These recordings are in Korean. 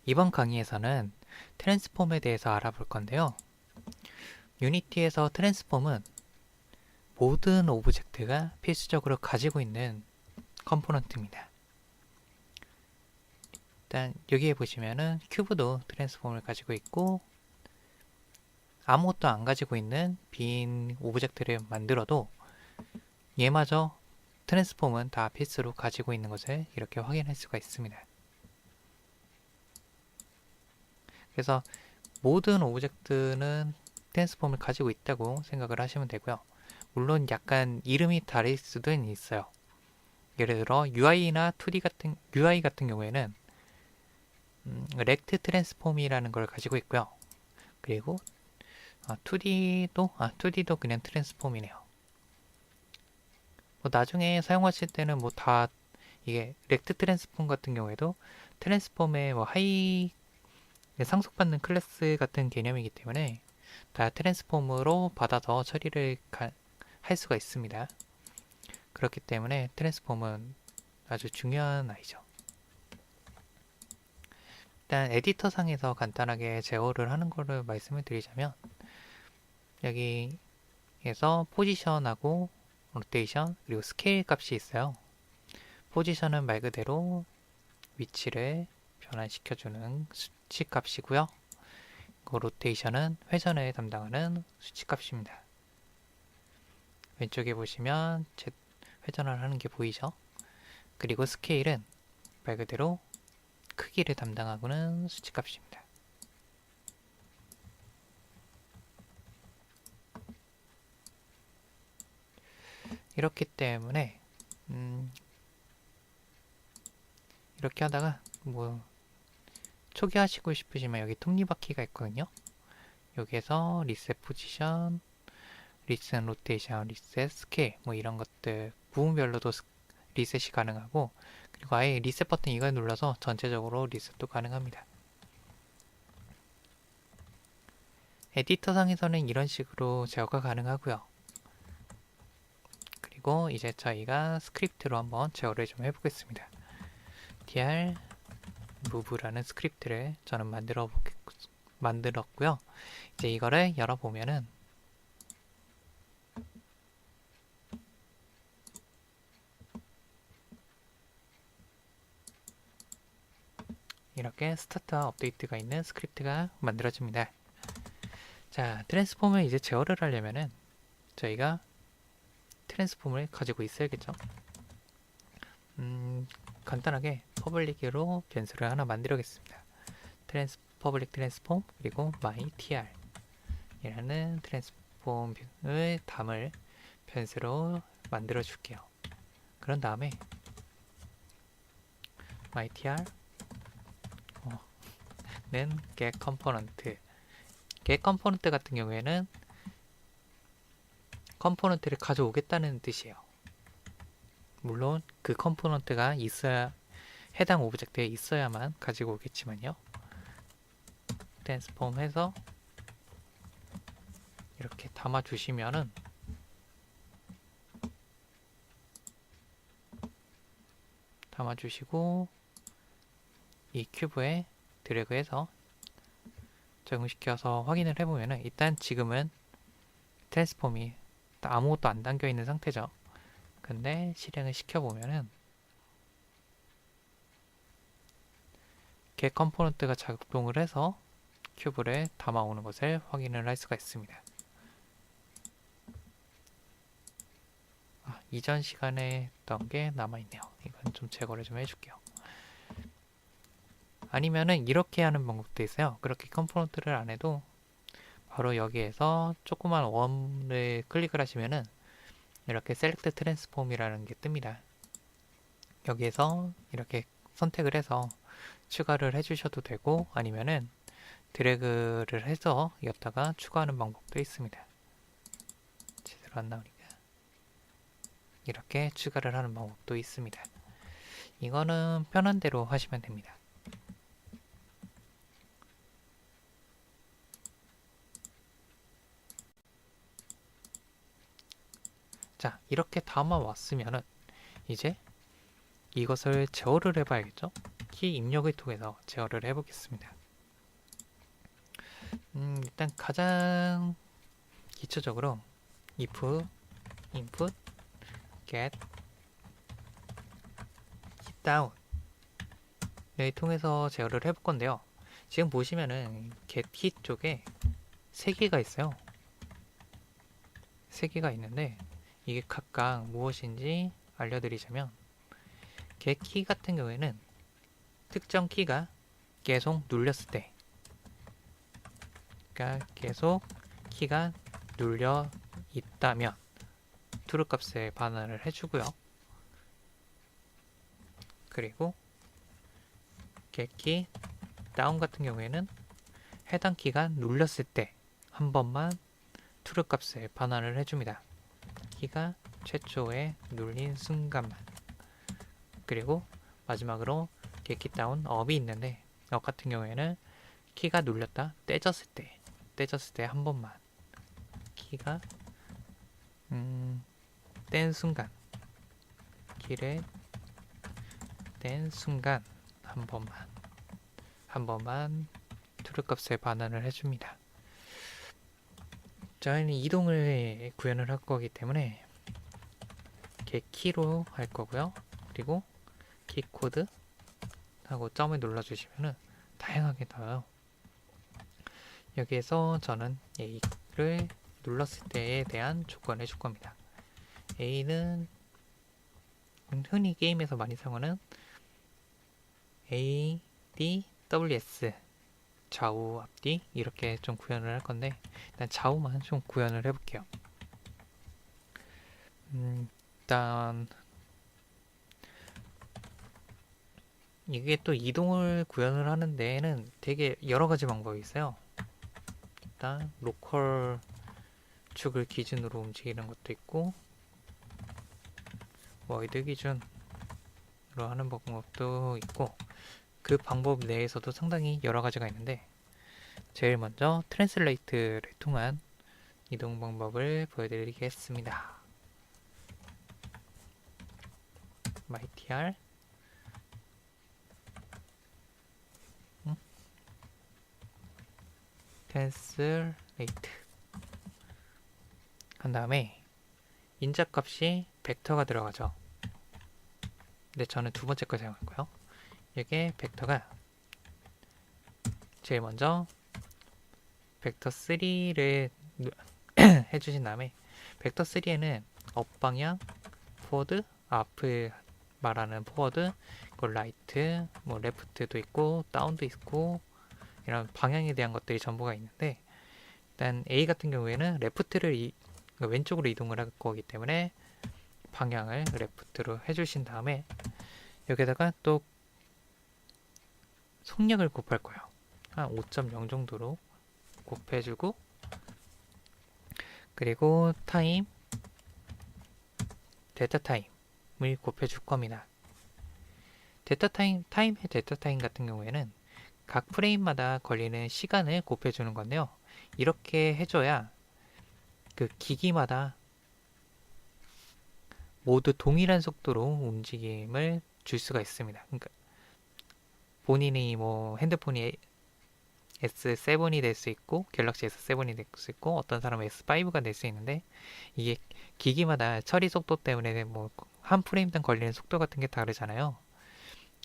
이번 강의에서는 트랜스폼에 대해서 알아볼 건데요. 유니티에서 트랜스폼은 모든 오브젝트가 필수적으로 가지고 있는 컴포넌트입니다. 일단 여기에 보시면은 큐브도 트랜스폼을 가지고 있고 아무것도 안 가지고 있는 빈 오브젝트를 만들어도 얘마저 트랜스폼은 다 필수로 가지고 있는 것을 이렇게 확인할 수가 있습니다. 그래서 모든 오브젝트는 트랜스폼을 가지고 있다고 생각을 하시면 되고요. 물론 약간 이름이 다를 수도 있어요. 예를 들어 UI나 2D 같은 UI 같은 경우에는 렉트 트랜스폼이라는 걸 가지고 있고요. 그리고 2D도 그냥 트랜스폼이네요. 뭐 나중에 사용하실 때는 뭐 다 이게 렉트 트랜스폼 같은 경우에도 트랜스폼의 뭐 하이 상속받는 클래스 같은 개념이기 때문에 다 트랜스폼으로 받아서 처리를 할 수가 있습니다. 그렇기 때문에 트랜스폼은 아주 중요한 아이죠. 일단 에디터 상에서 간단하게 제어를 하는 거를 말씀을 드리자면 여기에서 포지션하고 로테이션 그리고 스케일 값이 있어요. 포지션은 말 그대로 위치를 변환시켜주는 수치 값이고요. 그 로테이션은 회전을 담당하는 수치 값입니다. 왼쪽에 보시면 회전을 하는 게 보이죠? 그리고 스케일은 말 그대로 크기를 담당하고는 수치값입니다. 이렇기 때문에 이렇게 하다가 뭐 초기화하시고 싶으시면 여기 톱니바퀴가 있거든요. 여기에서 리셋 포지션, 리셋 로테이션, 리셋 스케일 뭐 이런 것들 부분별로도 리셋이 가능하고 그리고 아예 리셋 버튼 이걸 눌러서 전체적으로 리셋도 가능합니다. 에디터 상에서는 이런 식으로 제어가 가능하고요. 그리고 이제 저희가 스크립트로 한번 제어를 좀 해보겠습니다. tr move라는 스크립트를 저는 만들었고요. 이제 이거를 열어보면은 이렇게 스타트와 업데이트가 있는 스크립트가 만들어집니다. 자, 트랜스폼을 이제 제어를 하려면은 저희가 트랜스폼을 가지고 있어야겠죠. 간단하게 퍼블릭으로 변수를 하나 만들겠습니다. 퍼블릭 트랜스폼 그리고 myTR 이라는 트랜스폼을 담을 변수로 만들어 줄게요. 그런 다음에 myTR 는 get 컴포넌트 get 컴포넌트 같은 경우에는 컴포넌트를 가져오겠다는 뜻이에요. 물론 그 컴포넌트가 있어야 해당 오브젝트에 있어야만 가지고 오겠지만요. 트랜스폼 해서 이렇게 담아 주시면은 담아 주시고 이 큐브에 드래그해서 적용시켜서 확인을 해보면은 일단 지금은 트랜스폼이 아무것도 안 담겨 있는 상태죠. 근데 실행을 시켜보면은 get 컴포넌트가 작동을 해서 큐브를 담아오는 것을 확인을 할 수가 있습니다. 이전 시간에 했던 게 남아있네요. 이건 좀 제거를 좀 해줄게요. 아니면은 이렇게 하는 방법도 있어요. 그렇게 컴포넌트를 안 해도 바로 여기에서 조그만 원을 클릭을 하시면은 이렇게 셀렉트 트랜스폼이라는 게 뜹니다. 여기에서 이렇게 선택을 해서 추가를 해주셔도 되고 아니면은 드래그를 해서 여기다가 추가하는 방법도 있습니다. 제대로 안 나오니까 이렇게 추가를 하는 방법도 있습니다. 이거는 편한 대로 하시면 됩니다. 자, 이렇게 담아왔으면은 이제 이것을 제어를 해봐야겠죠? 키 입력을 통해서 제어를 해보겠습니다. 일단 가장 기초적으로 if input get down 를 통해서 제어를 해볼 건데요. 지금 보시면은 get key 쪽에 3개가 있어요. 3개가 있는데 이게 각각 무엇인지 알려드리자면 get key 같은 경우에는 특정 키가 계속 눌렸을 때, 그러니까 계속 키가 눌려 있다면 true 값에 반환을 해주고요. 그리고 get key down 같은 경우에는 해당 키가 눌렸을 때 한 번만 true 값에 반환을 해줍니다. 키가 최초에 눌린 순간만. 그리고 마지막으로 get key down up이 있는데 up 같은 경우에는 키가 눌렸다 떼졌을 때 한 번만 키가 뗀 순간, 키를 뗀 순간 한 번만 true 값에 반환을 해줍니다. 저희는 이동을 구현을 할 거기 때문에 get key로 할 거고요. 그리고 키 코드 하고 점을 눌러주시면은 다양하게 나와요. 여기에서 저는 A를 눌렀을 때에 대한 조건을 줄 겁니다. A는 흔히 게임에서 많이 사용하는 A, D, WS 좌우, 앞뒤 이렇게 좀 구현을 할 건데 일단 좌우만 좀 구현을 해볼게요. 일단 이게 또 이동을 구현을 하는 데에는 되게 여러 가지 방법이 있어요. 일단 로컬 축을 기준으로 움직이는 것도 있고 워이드 기준으로 하는 방법도 있고 그 방법 내에서도 상당히 여러 가지가 있는데 제일 먼저 트랜슬레이트를 통한 이동 방법을 보여드리겠습니다. mytr 트랜슬레이트 한 다음에 인자값이 벡터가 들어가죠. 근데 저는 두 번째 거 사용할 거예요. 이게 벡터가 제일 먼저 벡터 3를 해주신 다음에 벡터 3에는 업 방향, 포워드, 앞을 말하는 포워드, 라이트, 뭐 레프트도 있고 다운도 있고 이런 방향에 대한 것들이 전부가 있는데 일단 A 같은 경우에는 레프트를 왼쪽으로 이동을 할 거기 때문에 방향을 레프트로 해주신 다음에 여기다가 또 속력을 곱할 거예요. 한 5.0 정도로 곱해주고 그리고 타임, 데이터 타임을 곱해줄 겁니다. 데이터 타임의 데이터 타임 같은 경우에는 각 프레임마다 걸리는 시간을 곱해주는 건데요. 이렇게 해줘야 그 기기마다 모두 동일한 속도로 움직임을 줄 수가 있습니다. 그러니까 본인이 뭐 핸드폰이 S7이 될 수 있고 갤럭시 S7이 될 수 있고 어떤 사람은 S5가 될 수 있는데 이게 기기마다 처리 속도 때문에 뭐 한 프레임당 걸리는 속도 같은 게 다르잖아요.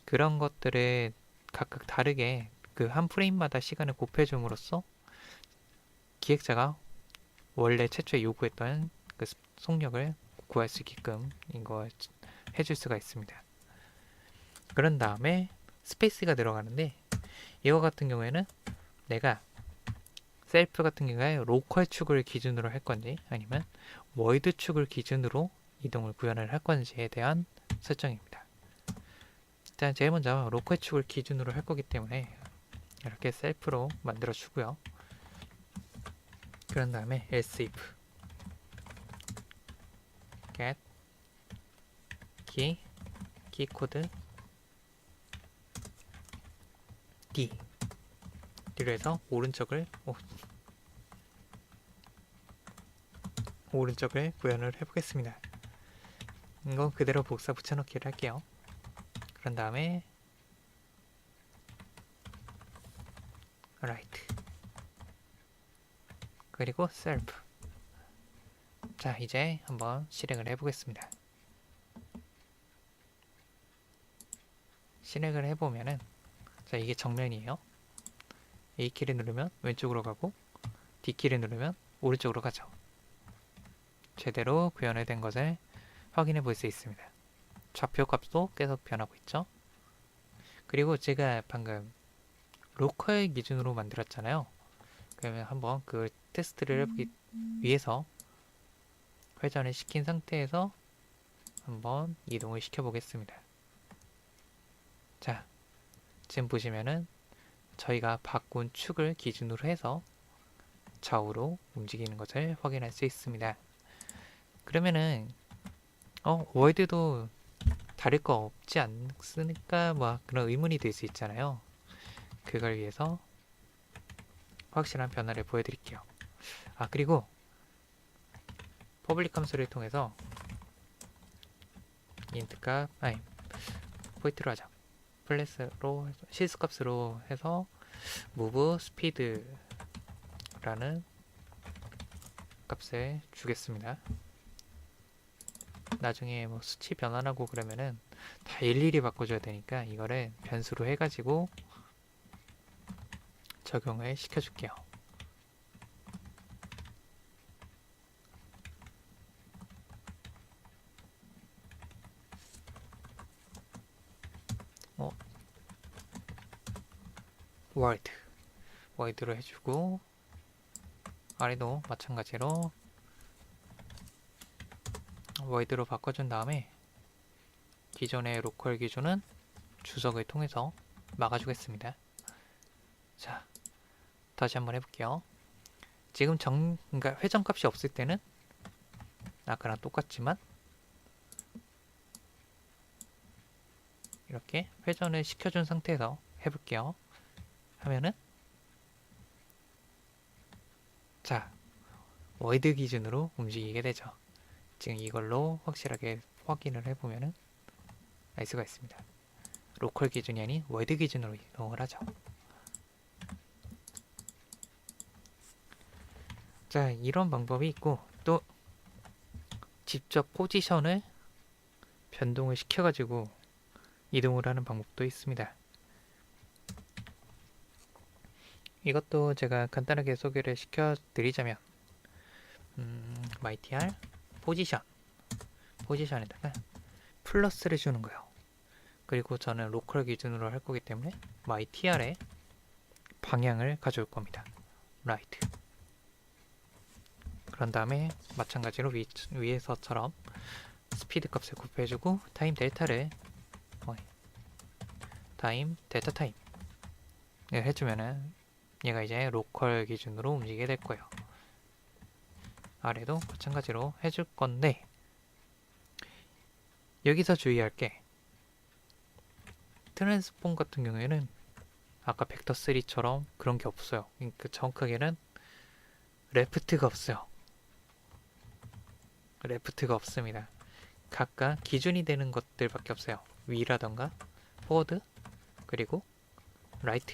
그런 것들을 각각 다르게 그 한 프레임마다 시간을 곱해줌으로써 기획자가 원래 최초에 요구했던 그 속력을 구할 수 있게끔 이거 해줄 수가 있습니다. 그런 다음에 스페이스가 들어가는데 이거 같은 경우에는 내가 셀프 같은 경우에 로컬 축을 기준으로 할 건지 아니면 월드 축을 기준으로 이동을 구현을 할 건지에 대한 설정입니다. 일단 제일 먼저 로컬 축을 기준으로 할 거기 때문에 이렇게 셀프로 만들어 주고요. 그런 다음에 else if get key 코드 D로 해서 오른쪽을 구현을 해보겠습니다. 이거 그대로 복사 붙여넣기를 할게요. 그런 다음에 right. 그리고 self. 자, 이제 한번 실행을 해보겠습니다. 실행을 해보면은, 자, 이게 정면이에요. A키를 누르면 왼쪽으로 가고 D키를 누르면 오른쪽으로 가죠. 제대로 구현된 것을 확인해 볼 수 있습니다. 좌표 값도 계속 변하고 있죠. 그리고 제가 방금 로컬 기준으로 만들었잖아요. 그러면 한번 그 테스트를 해보기 위해서 회전을 시킨 상태에서 한번 이동을 시켜 보겠습니다. 자, 지금 보시면은 저희가 바꾼 축을 기준으로 해서 좌우로 움직이는 것을 확인할 수 있습니다. 그러면은 월드도 다를 거 없지 않습니까? 뭐 그런 의문이 들 수 있잖아요. 그걸 위해서 확실한 변화를 보여드릴게요. 아, 그리고 퍼블릭 함수를 통해서 인트 값, 아니 포인트로 하자. 플래스로 실수 값으로 해서 move speed라는 값을 주겠습니다. 나중에 뭐 수치 변환하고 그러면은 다 일일이 바꿔줘야 되니까 이거를 변수로 해가지고 적용을 시켜줄게요. 월드로 해주고 아래도 마찬가지로 월드로 바꿔준 다음에 기존의 로컬 기준은 주석을 통해서 막아주겠습니다. 자, 다시 한번 해볼게요. 지금 그러니까 회전값이 없을 때는 아까랑 똑같지만 이렇게 회전을 시켜준 상태에서 해볼게요. 하면은 자, 월드 기준으로 움직이게 되죠. 지금 이걸로 확실하게 확인을 해보면은 알 수가 있습니다. 로컬 기준이 아닌 월드 기준으로 이동을 하죠. 자, 이런 방법이 있고 또 직접 포지션을 변동을 시켜가지고 이동을 하는 방법도 있습니다. 이것도 제가 간단하게 소개를 시켜드리자면 mytr 포지션에다가 플러스를 주는 거예요. 그리고 저는 로컬 기준으로 할 거기 때문에 mytr의 방향을 가져올 겁니다. right. 그런 다음에 마찬가지로 위에서처럼 스피드 값을 곱해주고 타임 델타를 타임 델타 타임 해주면은 얘가 이제 로컬 기준으로 움직이게 될 거예요. 아래도 마찬가지로 해줄 건데 여기서 주의할 게 트랜스폼 같은 경우에는 아까 벡터 3처럼 그런 게 없어요. 그러니까 정확하게는 레프트가 없어요. 레프트가 없습니다. 각각 기준이 되는 것들밖에 없어요. 위라던가 포워드 그리고 라이트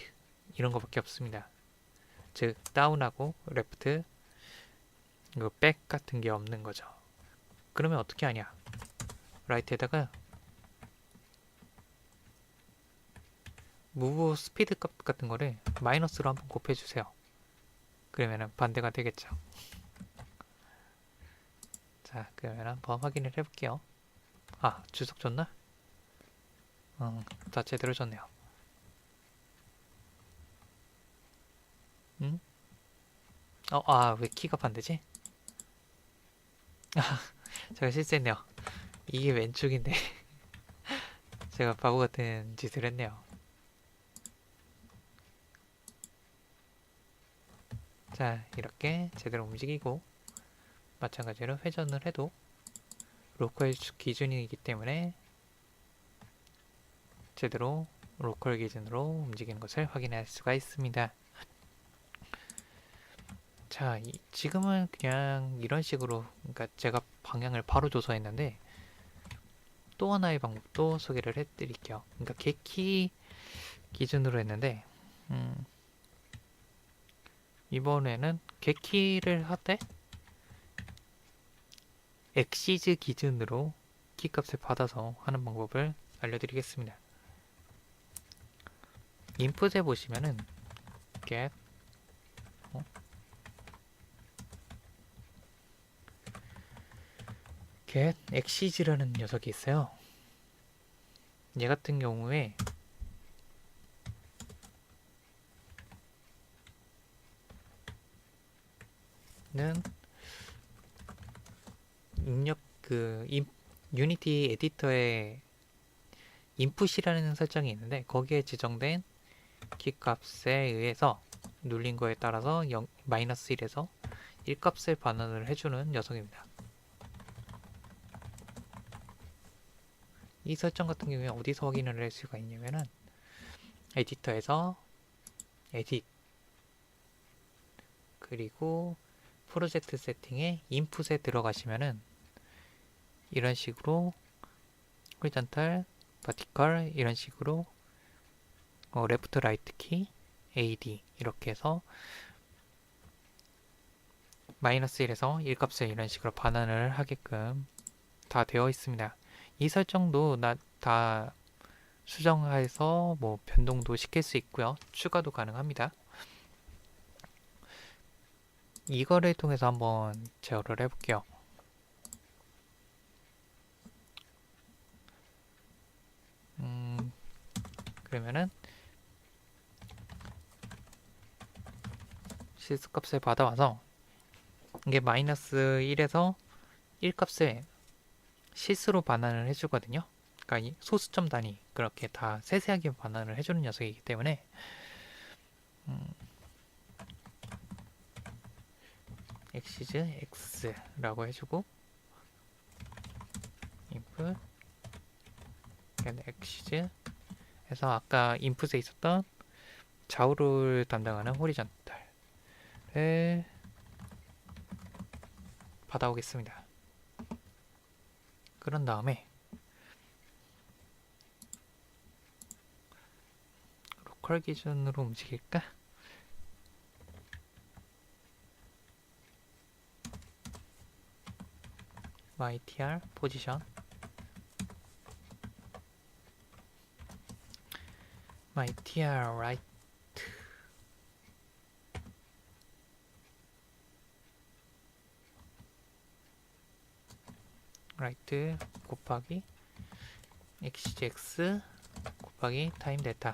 이런 것밖에 없습니다. 즉 다운하고 레프트 그리고 백 같은 게 없는 거죠. 그러면 어떻게 하냐? 라이트에다가 무브 스피드 값 같은 거를 마이너스로 한번 곱해주세요. 그러면은 반대가 되겠죠. 자, 그러면 한번 확인을 해볼게요. 아, 주석 줬나? 다 제대로 줬네요. 응? 왜 키가 반대지? 제가 실수했네요. 이게 왼쪽인데 제가 바보 같은 짓을 했네요. 자, 이렇게 제대로 움직이고 마찬가지로 회전을 해도 로컬 기준이기 때문에 제대로 로컬 기준으로 움직이는 것을 확인할 수가 있습니다. 자, 지금은 그냥 이런 식으로 그러니까 제가 방향을 바로 줘서 했는데 또 하나의 방법도 소개를 해드릴게요. 그러니까 개키 기준으로 했는데 이번에는 객키를 하되 엑시즈 기준으로 키값을 받아서 하는 방법을 알려드리겠습니다. 인풋에 보시면은 get 엑시즈라는 녀석이 있어요. 얘 같은 경우에 는 입력 유니티 에디터에 인풋이라는 설정이 있는데 거기에 지정된 키값에 의해서 눌린 거에 따라서 마이너스 1에서 1값을 반환을 해주는 녀석입니다. 이 설정 같은 경우에 어디서 확인을 할 수가 있냐면은 에디터에서 에딧 그리고 프로젝트 세팅에 인풋에 들어가시면은 이런 식으로 호리전탈, 버티컬 이런 식으로 레프트 라이트 키 AD 이렇게 해서 마이너스 1에서 1값을 이런 식으로 반환을 하게끔 다 되어 있습니다. 이 설정도 다 수정해서 뭐 변동도 시킬 수 있고요. 추가도 가능합니다. 이거를 통해서 한번 제어를 해볼게요. 그러면은 실수값을 받아와서 이게 마이너스 1에서 1값을 실수로 반환을 해주거든요. 그러니까 소수점 단위 그렇게 다 세세하게 반환을 해주는 녀석이기 때문에 엑시즈 x라고 해주고 input 엑시즈 해서 아까 인풋에 있었던 좌우를 담당하는 호리전탈을 받아오겠습니다. 그런 다음에 로컬 기준으로 움직일까? mytr 포지션 mytr right 곱하기 xgx 곱하기 타임 데이터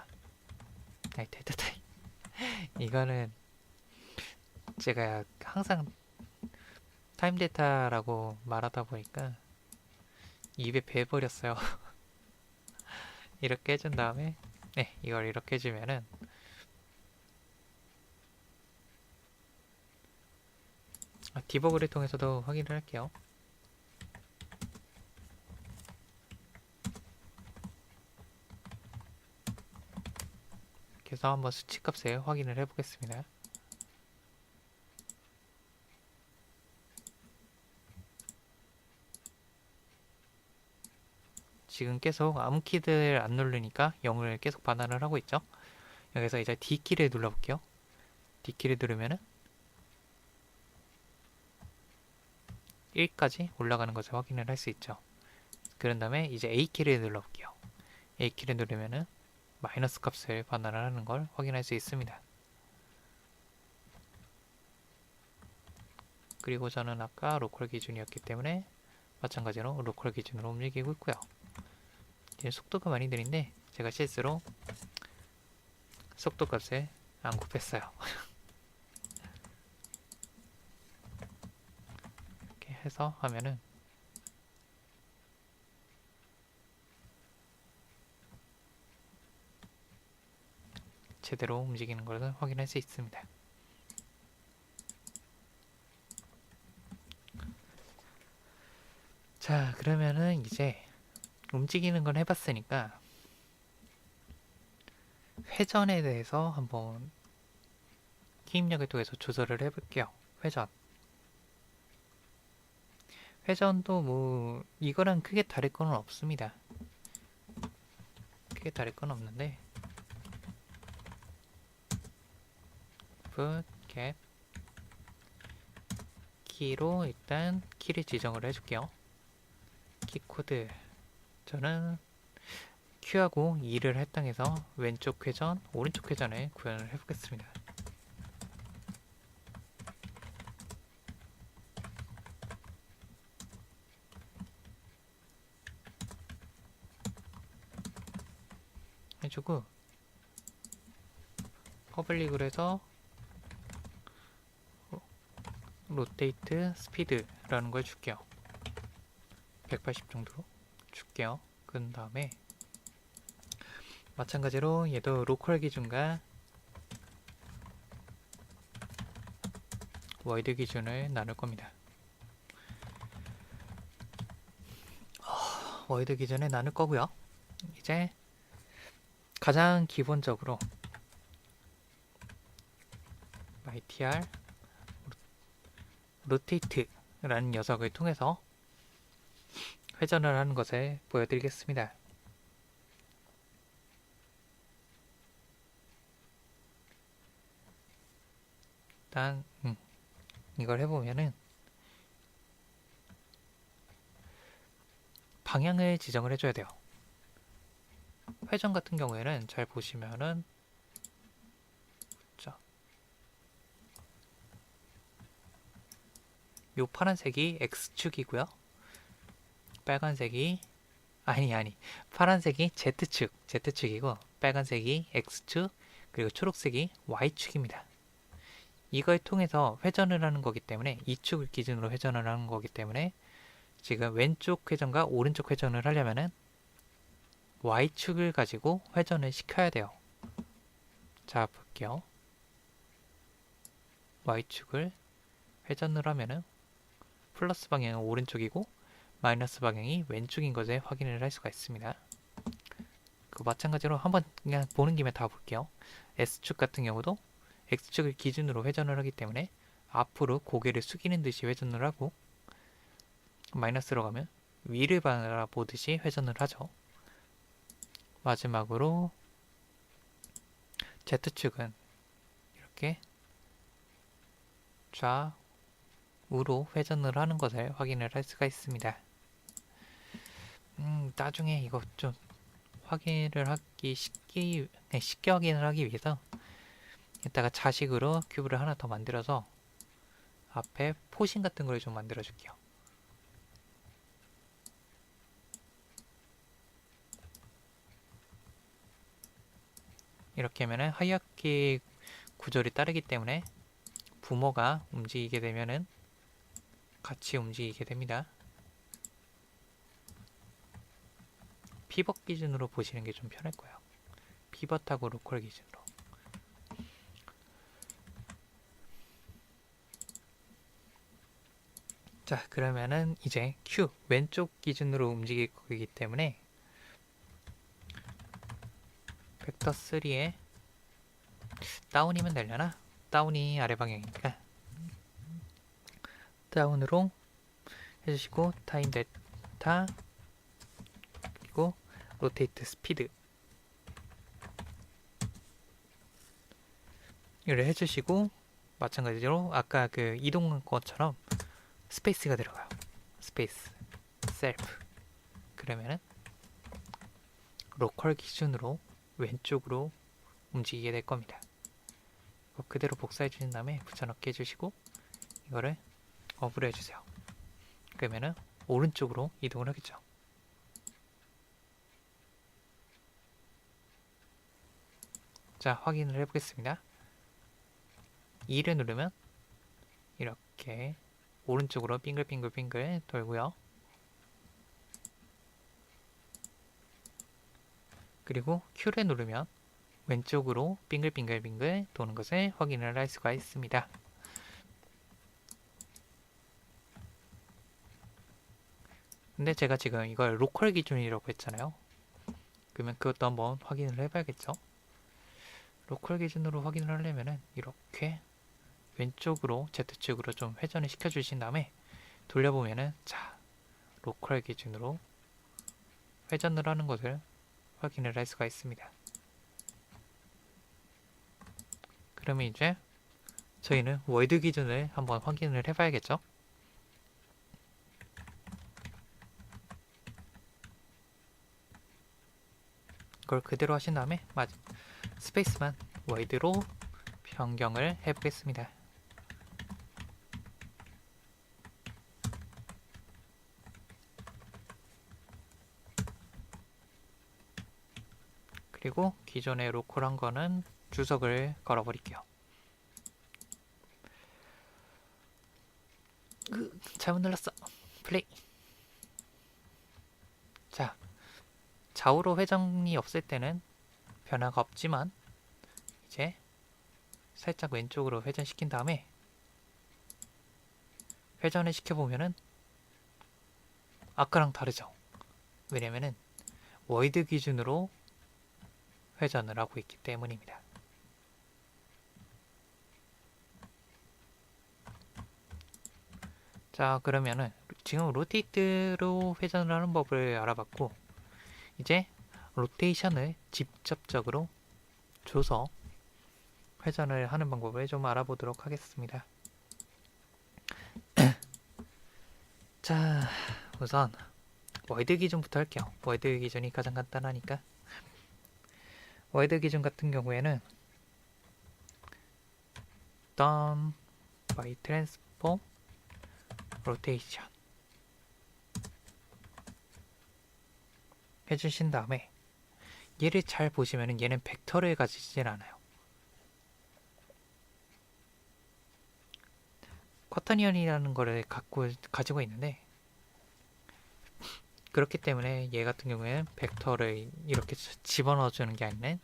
데이터 타임 이거는 제가 항상 타임 데이터라고 말하다 보니까 입에 배버렸어요. 이렇게 해준 다음에 네 이걸 이렇게 해주면은 디버그를 통해서도 확인을 할게요. 그래서 한번 수치값을 확인을 해보겠습니다. 지금 계속 아무 키를 안 누르니까 0을 계속 반환을 하고 있죠. 여기서 이제 D키를 눌러볼게요. D키를 누르면은 1까지 올라가는 것을 확인을 할 수 있죠. 그런 다음에 이제 A키를 눌러볼게요. A키를 누르면은 마이너스 값을 반환을 하는 걸 확인할 수 있습니다. 그리고 저는 아까 로컬 기준이었기 때문에 마찬가지로 로컬 기준으로 움직이고 있고요. 속도가 많이 느린데 제가 실수로 속도 값을 안 곱했어요. 이렇게 해서 하면은 제대로 움직이는 것을 확인할 수 있습니다. 자, 그러면은 이제 움직이는 건 해봤으니까 회전에 대해서 한번 키 입력을 통해서 조절을 해볼게요. 회전도 뭐 이거랑 크게 다를 건 없습니다. 크게 다를 건 없는데 put, cap 키로 일단 키를 지정을 해줄게요. 키 코드 저는 Q하고 2를 할당해서 왼쪽 회전, 오른쪽 회전을 구현을 해보겠습니다. 해주고 퍼블릭으로 해서 로테이트 스피드라는 걸 줄게요. 180 정도로 줄게요. 그 다음에 마찬가지로 얘도 로컬 기준과 월드 기준을 나눌 겁니다. 월드 기준을 나눌 거고요. 이제 가장 기본적으로 mytr rotate라는 녀석을 통해서 회전을 하는 것을 보여드리겠습니다. 일단 이걸 해보면은 방향을 지정을 해줘야 돼요. 회전 같은 경우에는 잘 보시면은 요 파란색이 X축이고요. 빨간색이 파란색이 Z축이고 빨간색이 X축 그리고 초록색이 Y축입니다. 이걸 통해서 회전을 하는 거기 때문에 이 축을 기준으로 회전을 하는 거기 때문에 지금 왼쪽 회전과 오른쪽 회전을 하려면은 Y축을 가지고 회전을 시켜야 돼요. 자 볼게요. Y축을 회전을 하면은 플러스 방향은 오른쪽이고 마이너스 방향이 왼쪽인 것을 확인을 할 수가 있습니다. 그 마찬가지로 한번 그냥 보는 김에 다 볼게요. S축 같은 경우도 X축을 기준으로 회전을 하기 때문에 앞으로 고개를 숙이는 듯이 회전을 하고 마이너스로 가면 위를 바라보듯이 회전을 하죠. 마지막으로 Z축은 이렇게 좌우로 회전을 하는 것을 확인을 할 수가 있습니다. 나중에 이거 좀 확인을 하기 쉽게 확인을 하기 위해서 이따가 자식으로 큐브를 하나 더 만들어서 앞에 포신 같은 걸 좀 만들어 줄게요. 이렇게 하면은 하이어키 구조를 따르기 때문에 부모가 움직이게 되면은 같이 움직이게 됩니다. 피벗 기준으로 보시는 게 좀 편할 거예요. 피벗하고 로컬 기준으로. 자, 그러면은 이제 Q 왼쪽 기준으로 움직일 거기 때문에 벡터 3에 다운이면 되려나? 다운이 아래 방향이니까 다운으로 해주시고 타임 데타 그리고 로테이트 스피드 이를 해주시고 마찬가지로 아까 그 이동한 것처럼 스페이스가 들어가요. 스페이스 셀프 그러면은 로컬 기준으로 왼쪽으로 움직이게 될 겁니다. 이거 그대로 복사해 주신 다음에 붙여넣기 해주시고 이거를 업으로 해주세요. 그러면은 오른쪽으로 이동을 하겠죠. 자, 확인을 해보겠습니다. 2를 누르면 이렇게 오른쪽으로 빙글빙글 돌고요. 그리고 Q를 누르면 왼쪽으로 빙글빙글 도는 것을 확인을 할 수가 있습니다. 근데 제가 지금 이걸 로컬 기준이라고 했잖아요. 그러면 그것도 한번 확인을 해봐야겠죠. 로컬 기준으로 확인을 하려면은 이렇게 왼쪽으로 Z축으로 좀 회전을 시켜주신 다음에 돌려보면은 자 로컬 기준으로 회전을 하는 것을 확인을 할 수가 있습니다. 그러면 이제 저희는 월드 기준을 한번 확인을 해봐야겠죠. 그걸 그대로 하신 다음에 스페이스만 와이드로 변경을 해보겠습니다. 그리고 기존에 로컬한 거는 주석을 걸어버릴게요. 잘못 눌렀어. 플레이. 자, 좌우로 회전이 없을 때는 변화가 없지만 이제 살짝 왼쪽으로 회전시킨 다음에 회전을 시켜보면은 아까랑 다르죠. 왜냐면은 워이드 기준으로 회전을 하고 있기 때문입니다. 자, 그러면은 지금 로테이트로 회전을 하는 법을 알아봤고 이제 로테이션을 직접적으로 줘서 회전을 하는 방법을 좀 알아보도록 하겠습니다. 자, 우선 월드 기준부터 할게요. 월드 기준이 가장 간단하니까. 월드 기준 같은 경우에는 done by transform rotation 해주신 다음에 얘를 잘 보시면은 얘는 벡터를 가지진 않아요. 쿼터니언이라는 거를 가지고 있는데 그렇기 때문에 얘 같은 경우에는 벡터를 이렇게 집어넣어 주는 게 아니라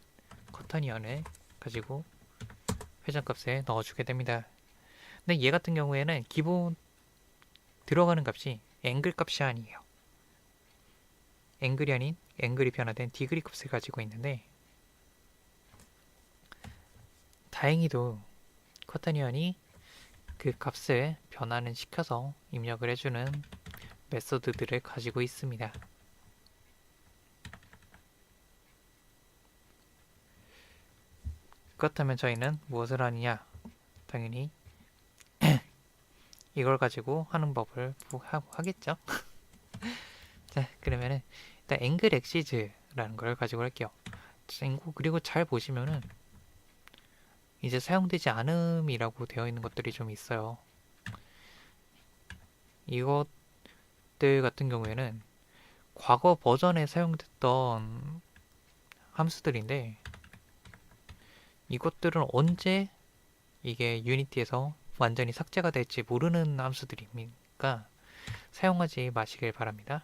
쿼터니언을 가지고 회전값에 넣어주게 됩니다. 근데 얘 같은 경우에는 기본 들어가는 값이 앵글 값이 아니에요. 앵글이 아닌 앵글이 변화된 디그리 값을 가지고 있는데 다행히도 쿼터니언이 그 값을 변화는 시켜서 입력을 해주는 메소드들을 가지고 있습니다. 그렇다면 저희는 무엇을 하느냐? 당연히 이걸 가지고 하는 법을 하겠죠. 자, 그러면은 일단 앵글 엑시즈라는 걸 가지고 할게요. 그리고 잘 보시면은 이제 사용되지 않음이라고 되어 있는 것들이 좀 있어요. 이것들 같은 경우에는 과거 버전에 사용됐던 함수들인데 이것들은 언제 이게 유니티에서 완전히 삭제가 될지 모르는 함수들이니까 사용하지 마시길 바랍니다.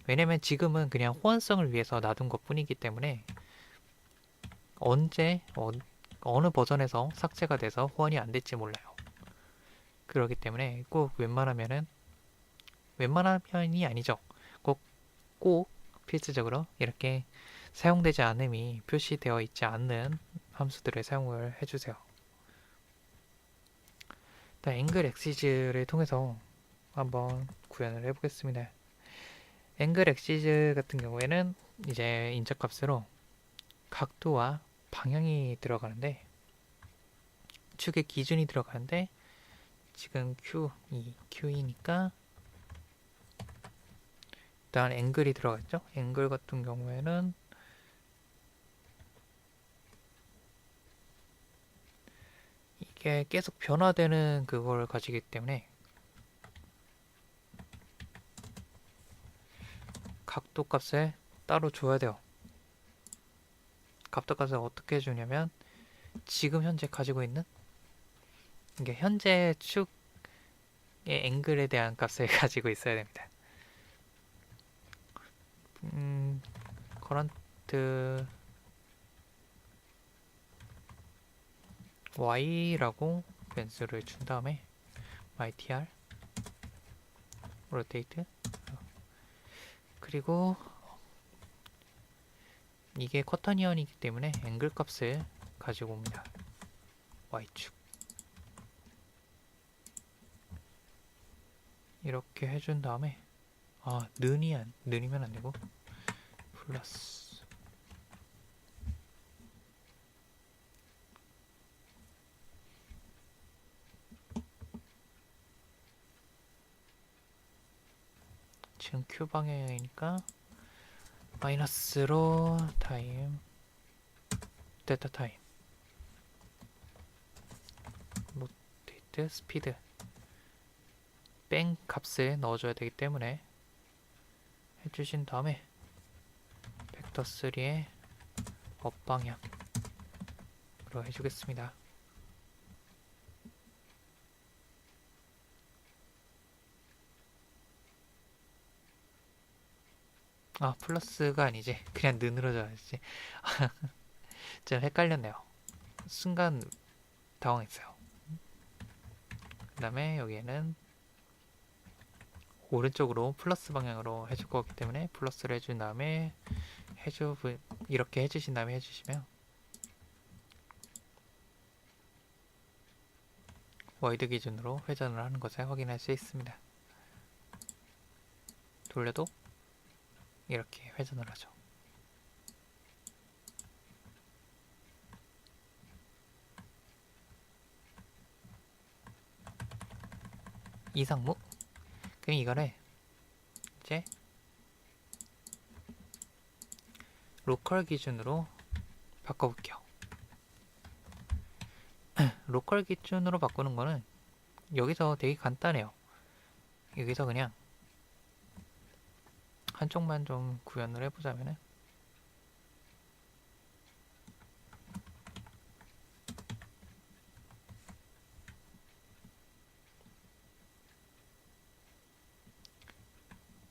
왜냐면 지금은 그냥 호환성을 위해서 놔둔 것 뿐이기 때문에 언제 어느 버전에서 삭제가 돼서 호환이 안 될지 몰라요. 그렇기 때문에 꼭 웬만하면이 아니죠. 꼭 필수적으로 이렇게 사용되지 않음이 표시되어 있지 않는 함수들을 사용을 해주세요. 일단 앵글 엑시즈를 통해서 한번 구현을 해보겠습니다. 앵글 엑시즈 같은 경우에는 이제 인적값으로 각도와 방향이 들어가는데 축의 기준이 들어가는데 지금 Q이니까 일단 앵글이 들어갔죠. 앵글 같은 경우에는 이게 계속 변화되는 그걸 가지기 때문에 각도 값을 따로 줘야 돼요. 각도 값을 어떻게 해주냐면 지금 현재 가지고 있는 이게 현재 축의 앵글에 대한 값을 가지고 있어야 됩니다. current y라고 변수를 준 다음에 ytr rotate 그리고 이게 쿼터니언이기 때문에 앵글 값을 가지고 옵니다. y축 이렇게 해준 다음에 는이면 안 되고 플러스 지금 Q 방향이니까 마이너스로 타임, 데이터 타임, 로테이트, 스피드 뺑 값을 넣어줘야 되기 때문에 해주신 다음에 벡터 3의 업 방향으로 해주겠습니다. 아, 플러스가 아니지. 그냥 느늘어져야지. 좀 헷갈렸네요. 순간 당황했어요. 그 다음에 여기에는 오른쪽으로 플러스 방향으로 해줄 거기 때문에 플러스를 해준 다음에 이렇게 해주신 다음에 해주시면 와이드 기준으로 회전을 하는 것을 확인할 수 있습니다. 돌려도 이렇게 회전을 하죠. 이상무. 그럼 이거를 이제 로컬 기준으로 바꿔볼게요. 로컬 기준으로 바꾸는 거는 여기서 되게 간단해요. 여기서 그냥 한쪽만 좀 구현을 해보자면은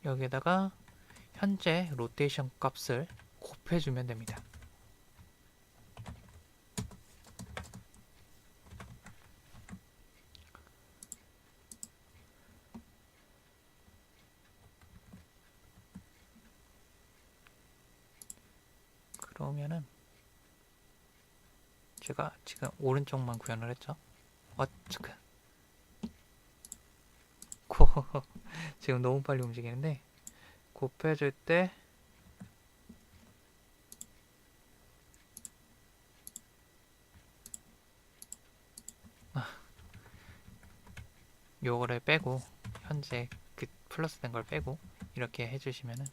여기에다가 현재 로테이션 값을 곱해주면 됩니다. 그러면은 제가 지금 오른쪽만 구현을 했죠. 잠깐. 지금 너무 빨리 움직이는데 곱해줄 때 요거를 빼고 현재 그 플러스 된 걸 빼고 이렇게 해주시면은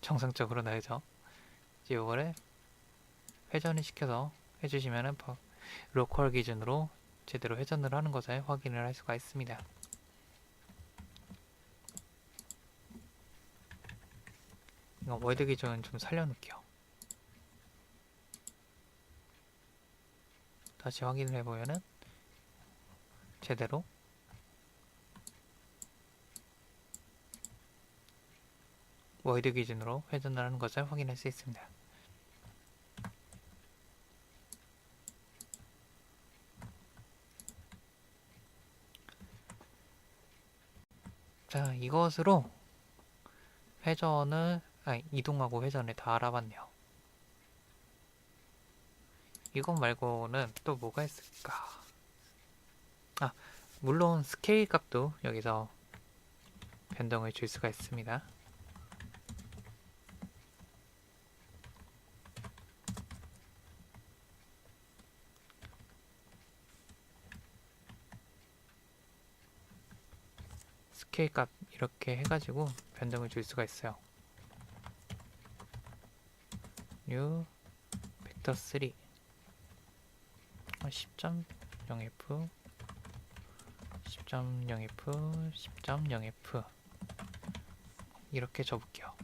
정상적으로 나오죠. 이제 요거를 회전을 시켜서 해주시면은 로컬 기준으로 제대로 회전을 하는 것을 확인을 할 수가 있습니다. 이거 월드 기준 좀 살려놓을게요. 다시 확인을 해보면은 제대로 월드 기준으로 회전을 하는 것을 확인할 수 있습니다. 자, 이것으로 이동하고 회전을 다 알아봤네요. 이것 말고는 또 뭐가 있을까? 물론 스케일 값도 여기서 변동을 줄 수가 있습니다. 스케일 값 이렇게 해가지고 변동을 줄 수가 있어요. new 벡터 3 10.0f 10.0f 10.0f 이렇게 줘볼게요.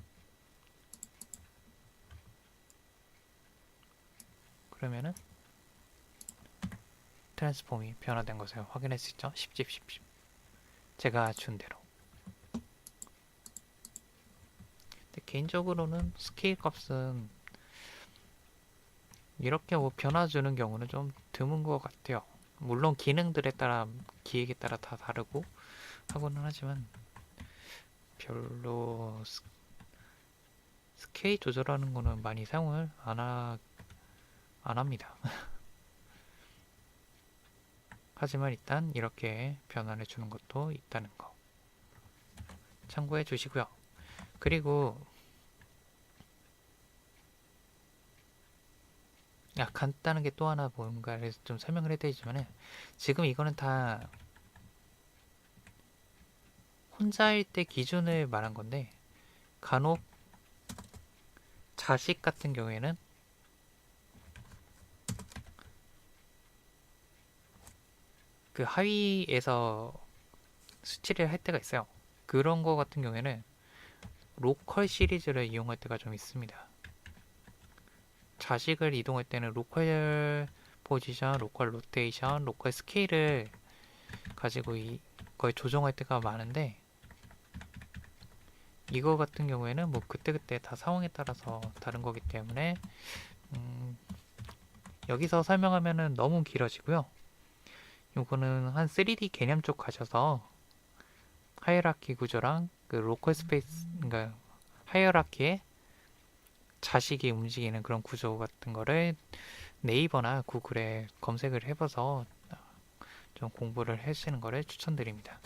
그러면은 트랜스폼이 변화된 것을 확인할 수 있죠. 10집 10집 제가 준 대로. 근데 개인적으로는 스케일 값은 이렇게 변화 주는 경우는 좀 드문 것 같아요. 물론 기능들에 따라 기획에 따라 다 다르고 하고는 하지만 별로 스케일 조절하는 거는 많이 사용을 안 합니다. 하지만 일단 이렇게 변화를 주는 것도 있다는 거 참고해 주시고요. 그리고 간단하게 또 하나 뭔가를 좀 설명을 해드리자면 지금 이거는 다 혼자일 때 기준을 말한 건데 간혹 자식 같은 경우에는 그 하위에서 수치를 할 때가 있어요. 그런 거 같은 경우에는 로컬 시리즈를 이용할 때가 좀 있습니다. 자식을 이동할 때는 로컬 포지션, 로컬 로테이션, 로컬 스케일을 가지고 이걸 조정할 때가 많은데 이거 같은 경우에는 뭐 그때그때 다 상황에 따라서 다른 거기 때문에 여기서 설명하면은 너무 길어지고요. 요거는 한 3D 개념 쪽 가셔서 하이라키 구조랑 그 로컬 스페이스, 그러니까 하이어라키의 자식이 움직이는 그런 구조 같은 거를 네이버나 구글에 검색을 해봐서 좀 공부를 하시는 거를 추천드립니다.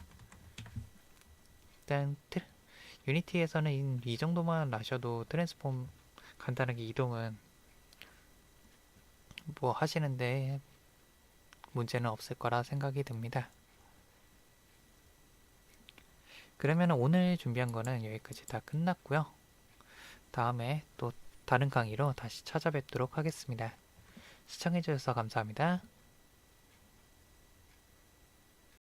일단 유니티에서는 이 정도만 아셔도 트랜스폼 간단하게 이동은 뭐 하시는데 문제는 없을 거라 생각이 듭니다. 그러면 오늘 준비한 거는 여기까지 다 끝났고요. 다음에 또 다른 강의로 다시 찾아뵙도록 하겠습니다. 시청해주셔서 감사합니다.